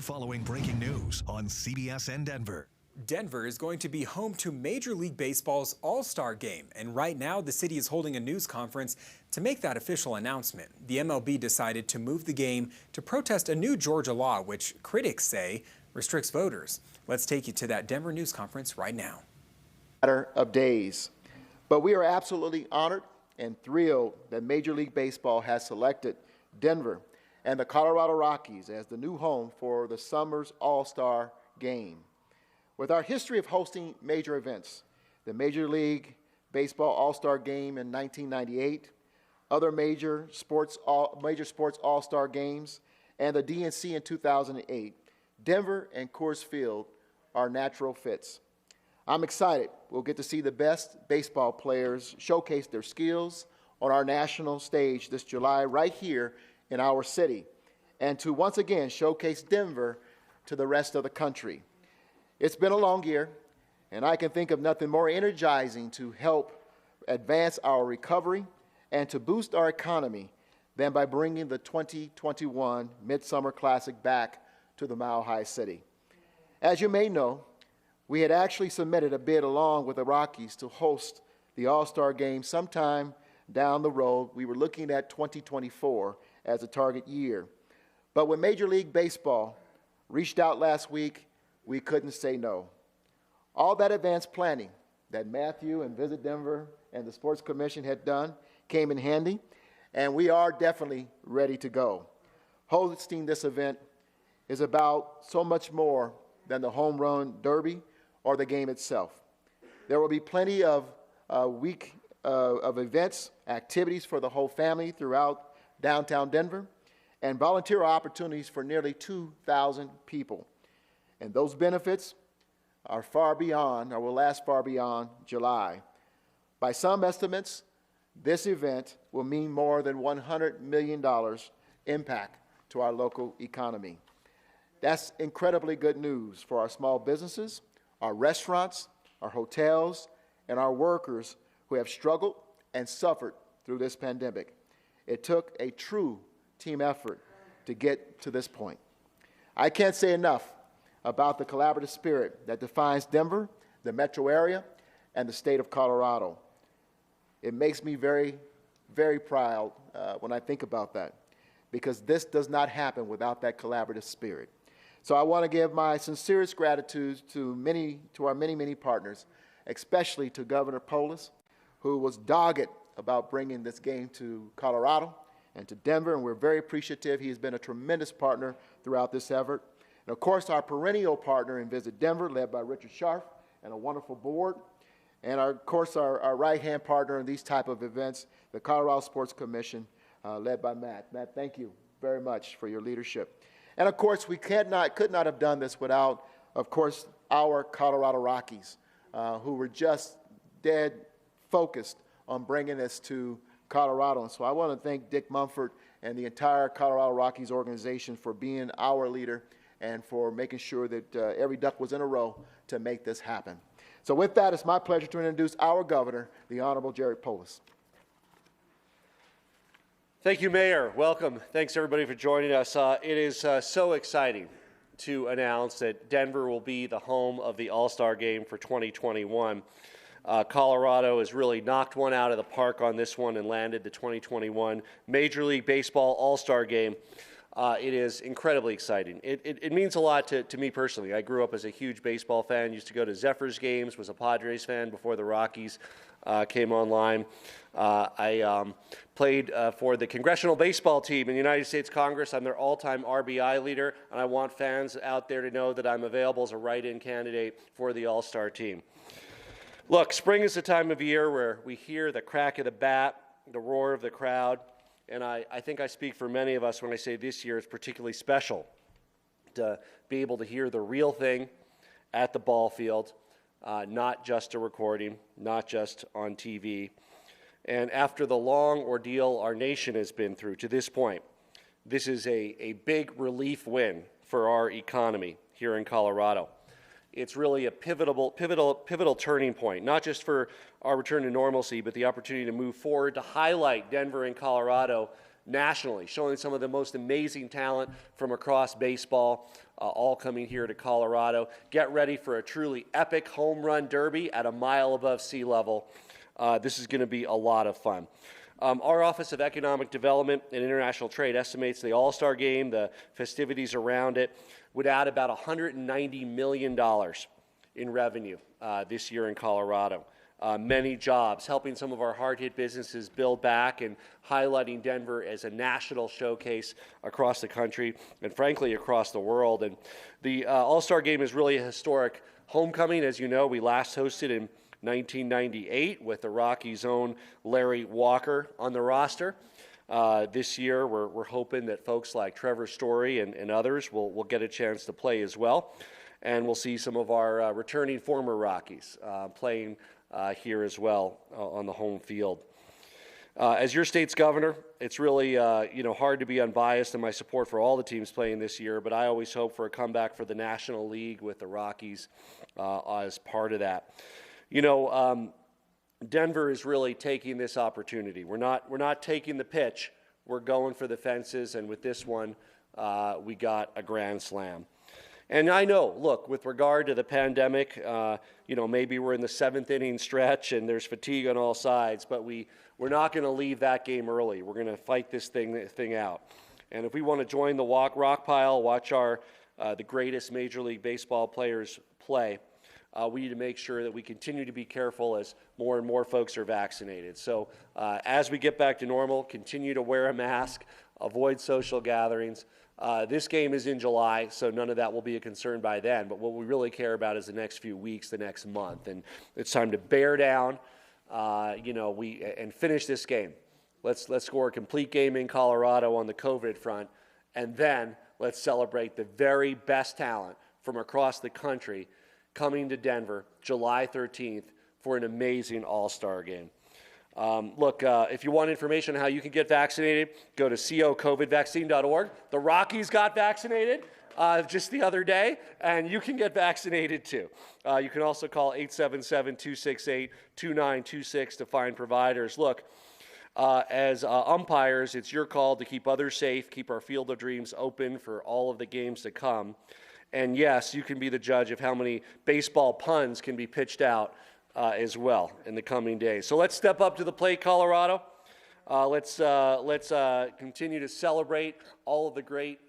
following breaking news on CBSN Denver. Denver is going to be home to Major League Baseball's All-Star game, and right now the city is holding a news conference to make that official announcement. The MLB decided to move the game to protest a new Georgia law, which critics say restricts voters. Let's take you to that Denver news conference right now. Matter of days, but we are absolutely honored and thrilled that Major League Baseball has selected Denver and the Colorado Rockies as the new home for the summer's All-Star game. With our history of hosting major events, the Major League Baseball All-Star Game in 1998, other major sports All-Star Games, and the DNC in 2008, Denver and Coors Field are natural fits. I'm excited we'll get to see the best baseball players showcase their skills on our national stage this July right here in our city, and to once again showcase Denver to the rest of the country. It's been a long year, and I can think of nothing more energizing to help advance our recovery and to boost our economy than by bringing the 2021 Midsummer Classic back to the Mile High City. As you may know, we had actually submitted a bid along with the Rockies to host the All-Star Game sometime down the road. We were looking at 2024 as a target year. But when Major League Baseball reached out last week, we couldn't say no. All that advanced planning that Matthew and Visit Denver and the Sports Commission had done came in handy, and we are definitely ready to go. Hosting this event is about so much more than the home run derby or the game itself. There will be plenty of week of events, activities for the whole family throughout downtown Denver, and volunteer opportunities for nearly 2,000 people. And those benefits are far beyond, or will last far beyond, July. By some estimates, this event will mean more than $100 million impact to our local economy. That's incredibly good news for our small businesses, our restaurants, our hotels, and our workers who have struggled and suffered through this pandemic. It took a true team effort to get to this point. I can't say enough about the collaborative spirit that defines Denver, the metro area, and the state of Colorado. It makes me very, very proud when I think about that, because this does not happen without that collaborative spirit. So I want to give my sincerest gratitude to our many partners, especially to Governor Polis, who was dogged about bringing this game to Colorado and to Denver, and we're very appreciative. He has been a tremendous partner throughout this effort. And of course, our perennial partner in Visit Denver, led by Richard Scharf and a wonderful board. And of course, our right-hand partner in these type of events, the Colorado Sports Commission, led by Matt. Matt, thank you very much for your leadership. And of course, we could not have done this without, of course, our Colorado Rockies, who were just dead focused on bringing this to Colorado. And so I want to thank Dick Mumford and the entire Colorado Rockies organization for being our leader and for making sure that every duck was in a row to make this happen. So with that, it's my pleasure to introduce our governor, the Honorable Jared Polis. Thank you, Mayor. Welcome. Thanks, everybody, for joining us. It is so exciting to announce that Denver will be the home of the All-Star Game for 2021. Colorado has really knocked one out of the park on this one and landed the 2021 Major League Baseball All-Star Game. It is incredibly exciting. It means a lot to me personally. I grew up as a huge baseball fan, used to go to Zephyrs games, was a Padres fan before the Rockies came online. I played for the Congressional Baseball Team in the United States Congress. I'm their all-time RBI leader, and I want fans out there to know that I'm available as a write-in candidate for the All-Star team. Look, spring is the time of year where we hear the crack of the bat, the roar of the crowd, and I think I speak for many of us when I say this year is particularly special to be able to hear the real thing at the ball field, not just a recording, not just on TV. And after the long ordeal our nation has been through to this point, this is a big relief win for our economy here in Colorado. It's really a pivotal turning point, not just for our return to normalcy, but the opportunity to move forward, to highlight Denver and Colorado nationally, showing some of the most amazing talent from across baseball, all coming here to Colorado. Get ready for a truly epic home run derby at a mile above sea level. This is going to be a lot of fun. Our Office of Economic Development and International Trade estimates the All-Star Game, the festivities around it, would add about $190 million in revenue this year in Colorado. Many jobs, helping some of our hard-hit businesses build back and highlighting Denver as a national showcase across the country and, frankly, across the world. And the All-Star Game is really a historic homecoming. As you know, we last hosted in 1998 with the Rockies' own Larry Walker on the roster. This year, we're hoping that folks like Trevor Story and others will get a chance to play as well. And we'll see some of our returning former Rockies playing here as well on the home field. As your state's governor, it's really hard to be unbiased in my support for all the teams playing this year, but I always hope for a comeback for the National League with the Rockies as part of that. Denver is really taking this opportunity. We're not taking the pitch. We're going for the fences, and with this one, we got a grand slam. And I know, look, with regard to the pandemic, maybe we're in the 7th inning stretch and there's fatigue on all sides, but we're not going to leave that game early. We're going to fight this thing out. And if we want to join the rock pile, watch the greatest Major League Baseball players play, we need to make sure that we continue to be careful as more and more folks are vaccinated. So as we get back to normal, continue to wear a mask, avoid social gatherings. This game is in July, so none of that will be a concern by then. But what we really care about is the next few weeks, the next month. And it's time to bear down, and finish this game. Let's score a complete game in Colorado on the COVID front, and then let's celebrate the very best talent from across the country coming to Denver July 13th for an amazing All-Star game. If you want information on how you can get vaccinated, go to cocovidvaccine.org. The Rockies got vaccinated just the other day, and you can get vaccinated too. You can also call 877-268-2926 to find providers. As umpires, it's your call to keep others safe, keep our Field of Dreams open for all of the games to come. And yes, you can be the judge of how many baseball puns can be pitched out as well in the coming days. So let's step up to the plate, Colorado. Let's continue to celebrate all of the great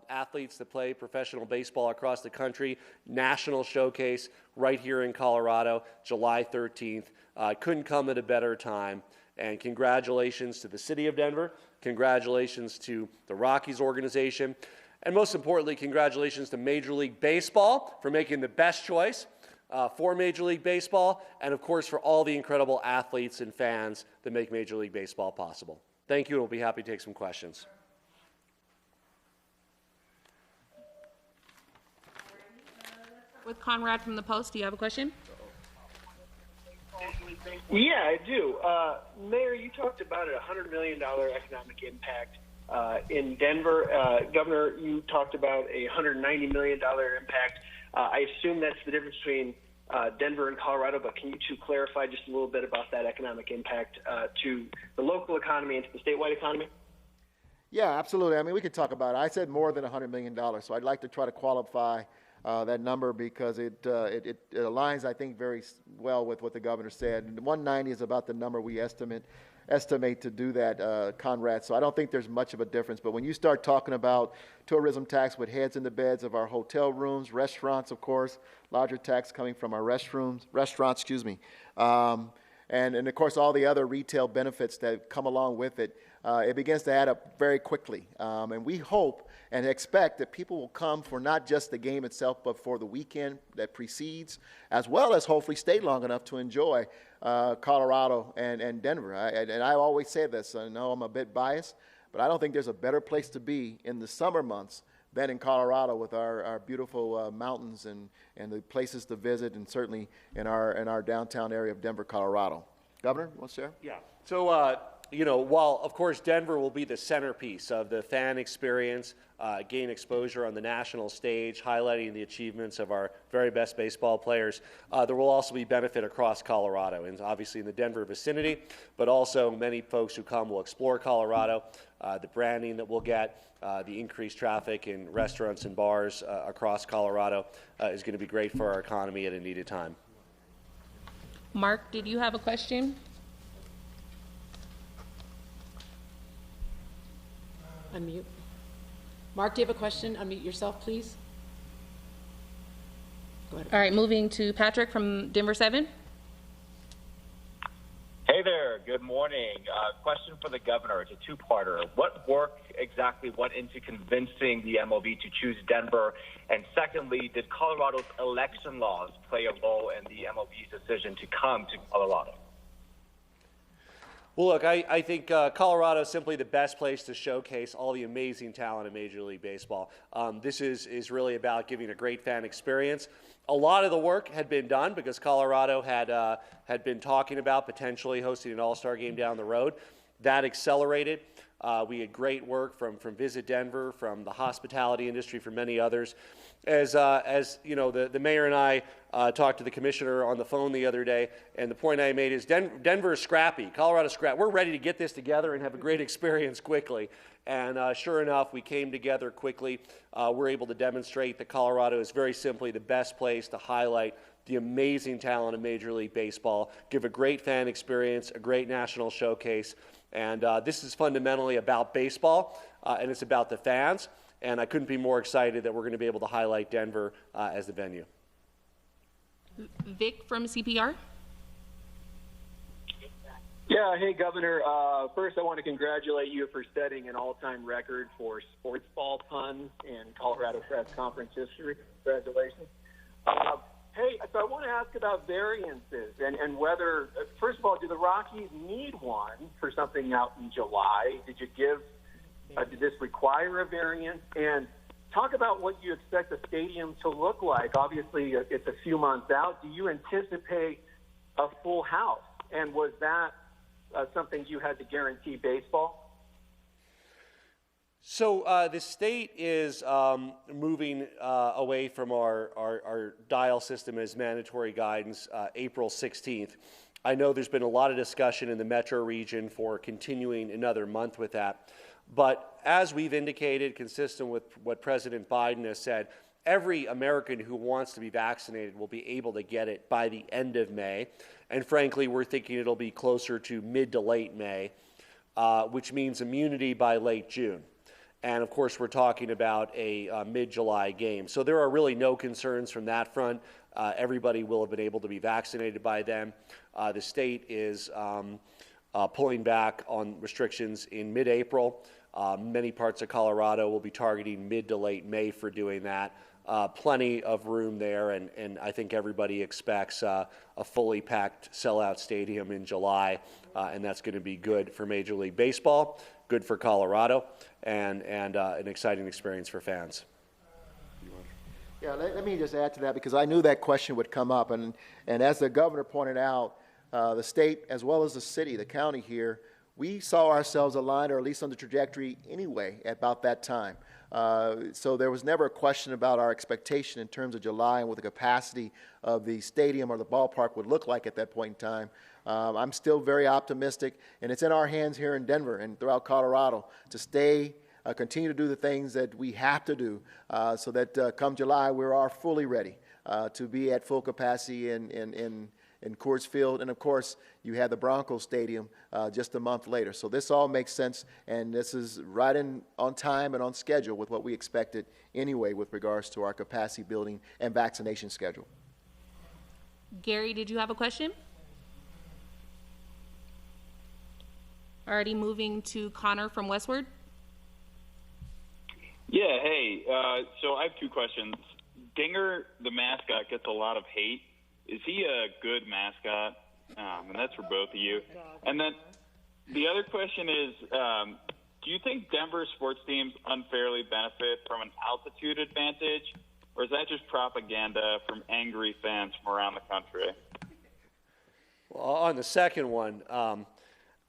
athletes that play professional baseball across the country. National showcase right here in Colorado, July 13th. Couldn't come at a better time. And congratulations to the city of Denver. Congratulations to the Rockies organization. And most importantly, congratulations to Major League Baseball for making the best choice for Major League Baseball, and of course for all the incredible athletes and fans that make Major League Baseball possible. Thank you, and we'll be happy to take some questions. With Conrad from the Post, do you have a question? Yeah, I do. Mayor, you talked about a $100 million economic impact in Denver. Governor, you talked about a $190 million impact. I assume that's the difference between Denver and Colorado, but can you two clarify just a little bit about that economic impact to the local economy and to the statewide economy? Yeah, absolutely. I mean, we could talk about it. I said more than $100 million, so I'd like to try to qualify that number because it aligns, I think, very well with what the governor said. And 190 is about the number we estimate to do that, Conrad. So I don't think there's much of a difference. But when you start talking about tourism tax with heads in the beds of our hotel rooms, restaurants, of course, larger tax coming from our restaurants, and of course all the other retail benefits that come along with it, it begins to add up very quickly. And we hope and expect that people will come for not just the game itself, but for the weekend that precedes, as well as hopefully stay long enough to enjoy Colorado and Denver. And I always say this, I know I'm a bit biased, but I don't think there's a better place to be in the summer months than in Colorado with our beautiful mountains and the places to visit, and certainly in our downtown area of Denver, Colorado. Governor, you want to share? Yeah. So while, of course, Denver will be the centerpiece of the fan experience, gain exposure on the national stage, highlighting the achievements of our very best baseball players, there will also be benefit across Colorado, and obviously in the Denver vicinity, but also many folks who come will explore Colorado, the branding that we'll get, the increased traffic in restaurants and bars across Colorado is going to be great for our economy at a needed time. Mark, did you have a question? Unmute. Mark, do you have a question? Unmute yourself, please. Go ahead. All right, moving to Patrick from Denver 7. Hey there, good morning. Question for the governor. It's a two-parter. What work exactly went into convincing the MLB to choose Denver? And secondly, did Colorado's election laws play a role in the MLB's decision to come to Colorado? Well, look, I think Colorado is simply the best place to showcase all the amazing talent of Major League Baseball. This is really about giving a great fan experience. A lot of the work had been done because Colorado had been talking about potentially hosting an All-Star game down the road. That accelerated. We had great work from Visit Denver, from the hospitality industry, from many others. As you know, the mayor and I talked to the commissioner on the phone the other day, and the point I made is Denver is scrappy, Colorado scrappy. We're ready to get this together and have a great experience quickly. And sure enough, we came together quickly. We're able to demonstrate that Colorado is very simply the best place to highlight the amazing talent of Major League Baseball, give a great fan experience, a great national showcase. And this is fundamentally about baseball, and it's about the fans. And I couldn't be more excited that we're going to be able to highlight Denver as the venue. Vic from CPR. Yeah, hey, Governor. First, I want to congratulate you for setting an all-time record for sports ball puns in Colorado press conference history. Congratulations. Hey, so I want to ask about variances and whether, first of all, do the Rockies need one for something out in July? Did this require a variance? And talk about what you expect the stadium to look like. Obviously, it's a few months out. Do you anticipate a full house? And was that something you had to guarantee baseball? So the state is moving away from our dial system as mandatory guidance April 16th. I know there's been a lot of discussion in the metro region for continuing another month with that. But as we've indicated, consistent with what President Biden has said, every American who wants to be vaccinated will be able to get it by the end of May. And frankly, we're thinking it'll be closer to mid to late May, which means immunity by late June. And of course, we're talking about a mid-July game. So there are really no concerns from that front. Everybody will have been able to be vaccinated by then. The state is pulling back on restrictions in mid-April. Many parts of Colorado will be targeting mid to late May for doing that. Plenty of room there, and I think everybody expects a fully packed sellout stadium in July, and that's going to be good for Major League Baseball, good for Colorado, and an exciting experience for fans. Yeah, let me just add to that because I knew that question would come up, and as the governor pointed out, the state as well as the city, the county here, we saw ourselves aligned or at least on the trajectory anyway at about that time. So there was never a question about our expectation in terms of July and what the capacity of the stadium or the ballpark would look like at that point in time. I'm still very optimistic, and it's in our hands here in Denver and throughout Colorado to continue to do the things that we have to do so that come July we are fully ready to be at full capacity in Coors Field. And of course, you have the Broncos Stadium just a month later. So this all makes sense, and this is right on time and on schedule with what we expected anyway with regards to our capacity building and vaccination schedule. Gary, did you have a question? Already moving to Connor from Westward. Yeah, hey, so I have two questions. Dinger, the mascot, gets a lot of hate. Is he a good mascot? And that's for both of you. And then the other question is, do you think Denver sports teams unfairly benefit from an altitude advantage, or is that just propaganda from angry fans from around the country? Well, on the second one,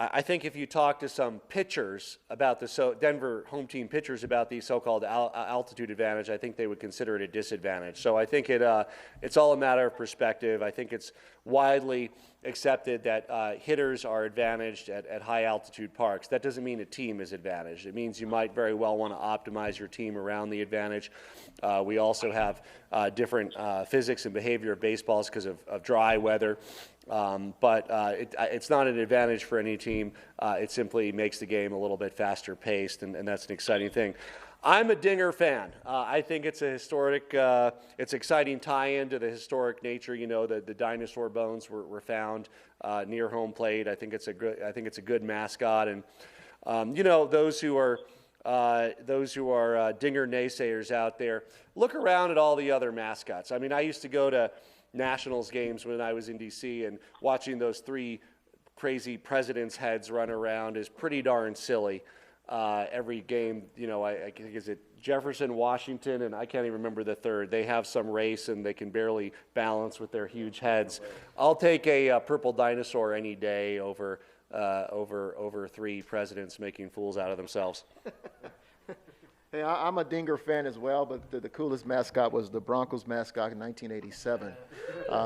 I think if you talk to some pitchers about the Denver home team pitchers about the so-called altitude advantage, I think they would consider it a disadvantage. So I think it's all a matter of perspective. I think it's widely accepted that hitters are advantaged at high altitude parks. That doesn't mean a team is advantaged. It means you might very well want to optimize your team around the advantage. We also have different physics and behavior of baseballs because of dry weather. But it's not an advantage for any team. It simply makes the game a little bit faster paced, and that's an exciting thing. I'm a Dinger fan. I think it's a historic, it's exciting tie-in to the historic nature. You know, the dinosaur bones were found near home plate. I think it's a good mascot, and you know, those who are Dinger naysayers out there, look around at all the other mascots. I mean, I used to go to Nationals games when I was in D.C., and watching those three crazy presidents' heads run around is pretty darn silly. Every game, you know, I think is it Jefferson, Washington, and I can't even remember the third. They have some race and they can barely balance with their huge heads. I'll take a purple dinosaur any day over three presidents making fools out of themselves. Hey, I'm a Dinger fan as well, but the coolest mascot was the Broncos mascot in 1987.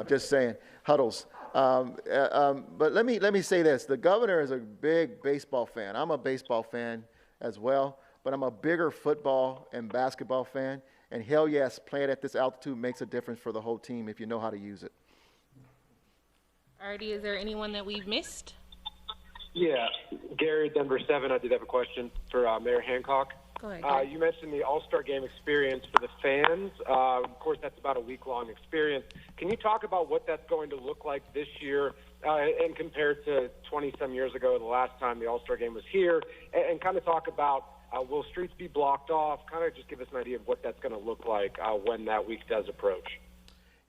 Just saying, Huddles. But let me say this: the governor is a big baseball fan. I'm a baseball fan as well, but I'm a bigger football and basketball fan. And hell yes, playing at this altitude makes a difference for the whole team if you know how to use it. Alrighty, is there anyone that we've missed? Yeah, Gary, Denver 7. I did have a question for Mayor Hancock. Go ahead. You mentioned the All-Star Game experience for the fans. Of course, that's about a week-long experience. Can you talk about what that's going to look like this year and compared to 20-some years ago, the last time the All-Star Game was here, and kind of talk about will streets be blocked off? Kind of just give us an idea of what that's going to look like when that week does approach.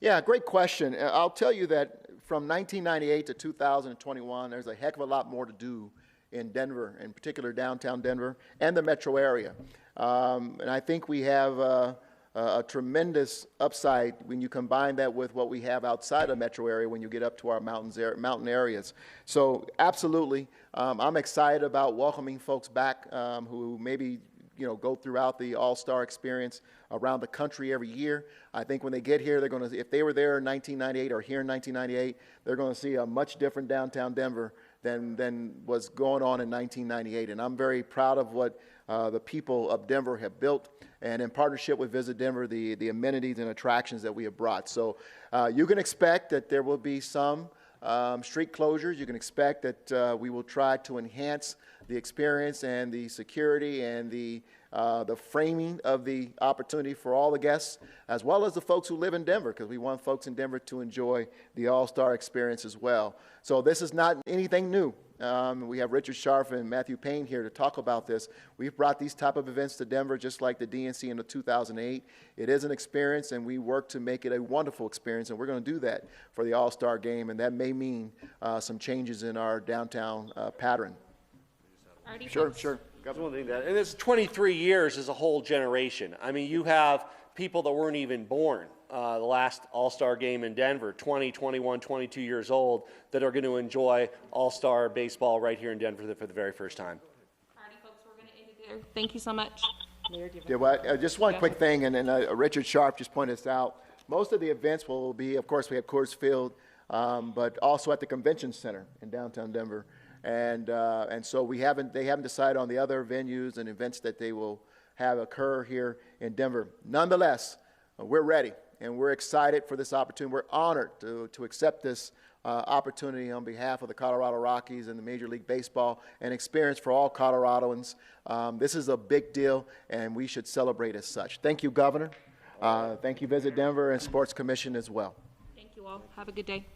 Yeah, great question. I'll tell you that from 1998 to 2021, there's a heck of a lot more to do in Denver, in particular downtown Denver and the metro area. And I think we have a tremendous upside when you combine that with what we have outside the metro area when you get up to our mountain areas. So absolutely, I'm excited about welcoming folks back who maybe go throughout the All-Star experience around the country every year. I think when they get here, they're going to, if they were there in 1998 or here in 1998, they're going to see a much different downtown Denver than was going on in 1998. And I'm very proud of what the people of Denver have built, and in partnership with Visit Denver, the amenities and attractions that we have brought. So you can expect that there will be some street closures. You can expect that we will try to enhance the experience and the security and the framing of the opportunity for all the guests, as well as the folks who live in Denver, because we want folks in Denver to enjoy the All-Star experience as well. So this is not anything new. We have Richard Scharf and Matthew Payne here to talk about this. We've brought these type of events to Denver just like the DNC in the 2008. It is an experience, and we work to make it a wonderful experience, and we're going to do that for the All-Star Game, and that may mean some changes in our downtown pattern. Sure. And it's 23 years is a whole generation. I mean, you have people that weren't even born the last All-Star Game in Denver, 20, 21, 22 years old, that are going to enjoy All-Star baseball right here in Denver for the very first time. Alrighty, folks, we're going to end it there. Thank you so much. Yeah, well, just one quick thing, and Richard Scharf just pointed this out. Most of the events will be, of course, we have Coors Field, but also at the Convention Center in downtown Denver. And so they haven't decided on the other venues and events that they will have occur here in Denver. Nonetheless, we're ready, and we're excited for this opportunity. We're honored to accept this opportunity on behalf of the Colorado Rockies and the Major League Baseball, and experience for all Coloradoans. This is a big deal, and we should celebrate as such. Thank you, Governor. Thank you, Visit Denver and Sports Commission as well. Thank you all. Have a good day.